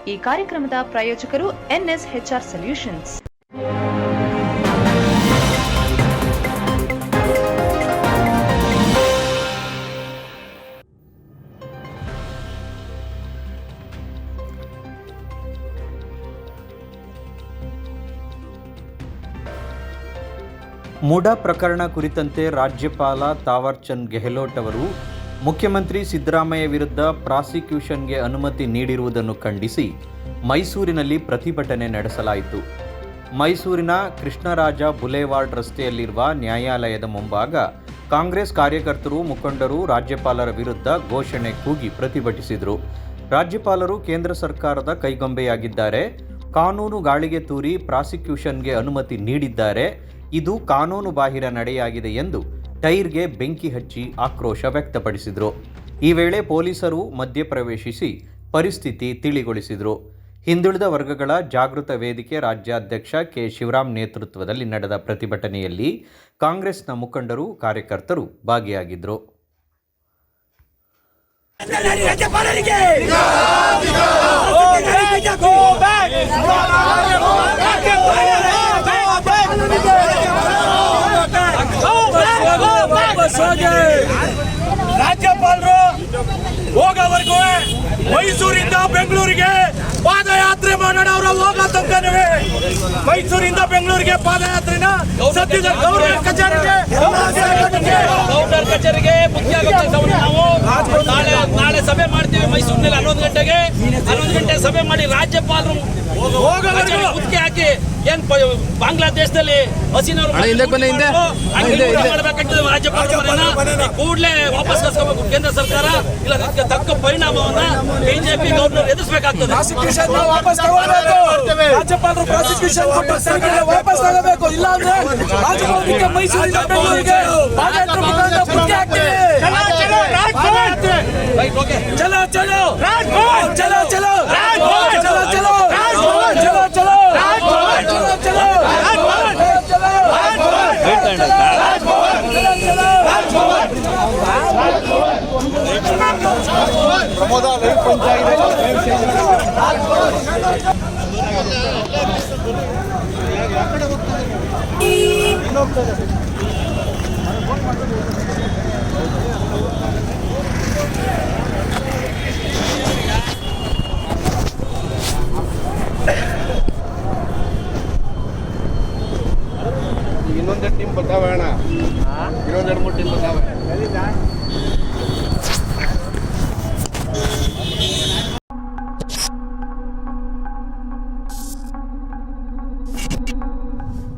ಈ ಕಾರ್ಯಕ್ರಮದ ಪ್ರಾಯೋಜಕರು NSHR ಸೊಲ್ಯೂಷನ್ಸ್. ಮೂಡಾ ಪ್ರಕರಣ ಕುರಿತಂತೆ ರಾಜ್ಯಪಾಲ ತಾವರ್ಚಂದ್ ಗೆಹ್ಲೋಟ್ ಅವರು ಮುಖ್ಯಮಂತ್ರಿ ಸಿದ್ದರಾಮಯ್ಯ ವಿರುದ್ಧ ಪ್ರಾಸಿಕ್ಯೂಷನ್ಗೆ ಅನುಮತಿ ನೀಡಿರುವುದನ್ನು ಖಂಡಿಸಿ ಮೈಸೂರಿನಲ್ಲಿ ಪ್ರತಿಭಟನೆ ನಡೆಸಲಾಯಿತು. ಮೈಸೂರಿನ ಕೃಷ್ಣರಾಜ ಬುಲೇವಾರ್ಡ್ ರಸ್ತೆಯಲ್ಲಿರುವ ನ್ಯಾಯಾಲಯದ ಮುಂಭಾಗ ಕಾಂಗ್ರೆಸ್ ಕಾರ್ಯಕರ್ತರು, ಮುಖಂಡರು ರಾಜ್ಯಪಾಲರ ವಿರುದ್ಧ ಘೋಷಣೆ ಕೂಗಿ ಪ್ರತಿಭಟಿಸಿದರು. ರಾಜ್ಯಪಾಲರು ಕೇಂದ್ರ ಸರ್ಕಾರದ ಕೈಗೊಂಬೆಯಾಗಿದ್ದಾರೆ, ಕಾನೂನು ಗಾಳಿಗೆ ತೂರಿ ಪ್ರಾಸಿಕ್ಯೂಷನ್ಗೆ ಅನುಮತಿ ನೀಡಿದ್ದಾರೆ, ಇದು ಕಾನೂನು ಬಾಹಿರ ನಡೆಯಾಗಿದೆ ಎಂದು ಟೈರ್ಗೆ ಬೆಂಕಿ ಹಚ್ಚಿ ಆಕ್ರೋಶ ವ್ಯಕ್ತಪಡಿಸಿದರು. ಈ ವೇಳೆ ಪೊಲೀಸರು ಮಧ್ಯಪ್ರವೇಶಿಸಿ ಪರಿಸ್ಥಿತಿ ತಿಳಿಗೊಳಿಸಿದರು. ಹಿಂದುಳಿದ ವರ್ಗಗಳ ಜಾಗೃತ ವೇದಿಕೆ ರಾಜ್ಯಾಧ್ಯಕ್ಷ ಕೆ. ಶಿವರಾಮ್ ನೇತೃತ್ವದಲ್ಲಿ ನಡೆದ ಪ್ರತಿಭಟನೆಯಲ್ಲಿ ಕಾಂಗ್ರೆಸ್ನ ಮುಖಂಡರು, ಕಾರ್ಯಕರ್ತರು ಭಾಗಿಯಾಗಿದ್ದರು. ರಾಜ್ಯಪಾಲರು ಹೋಗೋವರೆಗೂ ಮೈಸೂರಿಂದ ಬೆಂಗಳೂರಿಗೆ ಪಾದಯಾತ್ರೆ ಮಾಡೋಣ. ಅವರ ಹೋಗೋ ತನಕವೇ ಮೈಸೂರಿಂದ ಬೆಂಗಳೂರಿಗೆ ಪಾದಯಾತ್ರೆನ ಸದ್ಯದ ಗವರ್ನರ್ ಕಚೇರಿಗೆ ಮುಖ್ಯ ನಾವು ನಾಳೆ ಸಭೆ ಮಾಡ್ತೀವಿ ಮೈಸೂರಿನಲ್ಲಿ 11 ಗಂಟೆ ಸಭೆ ಮಾಡಿ ರಾಜ್ಯಪಾಲರು ಮುತ್ತಿಗೆ ಹಾಕಿ ಏನ್ ಬಾಂಗ್ಲಾದೇಶದಲ್ಲಿ ಹಸೀನವರು ಮಾಡಬೇಕಾಗ್ತದೆ. ರಾಜ್ಯಪಾಲರನ್ನ ಕೂಡಲೇ ವಾಪಸ್ ಕಳಿಸ್ಕೋಬೇಕು ಕೇಂದ್ರ ಸರ್ಕಾರ, ಇಲ್ಲ ಅದಕ್ಕೆ ತಕ್ಕ ಪರಿಣಾಮವನ್ನ ಬಿಜೆಪಿ ಗವರ್ನರ್ ಎದುರಿಸಬೇಕಾಗ್ತದೆ. ರಾಜ್ಯಪಾಲರು ಪ್ರಾಸಿಕ್ಯೂಷನ್ ವಾಪಸ್ ತಗೋಬೇಕು, ಇಲ್ಲ ಅಂದ್ರೆ ರಾಜ್ಯಪಾಲರಿಗೆ ಮೈಸೂರಿನ ಬೆಂಗಳೂರಿಗೆ ಚಲೋ ಚಲೋ ಚಲೋ ಚಲೋ ಚಲೋ ಚಲೋ ಪ್ರಮೋದ ಲೈವ್ ಪಂಚಾಯತ್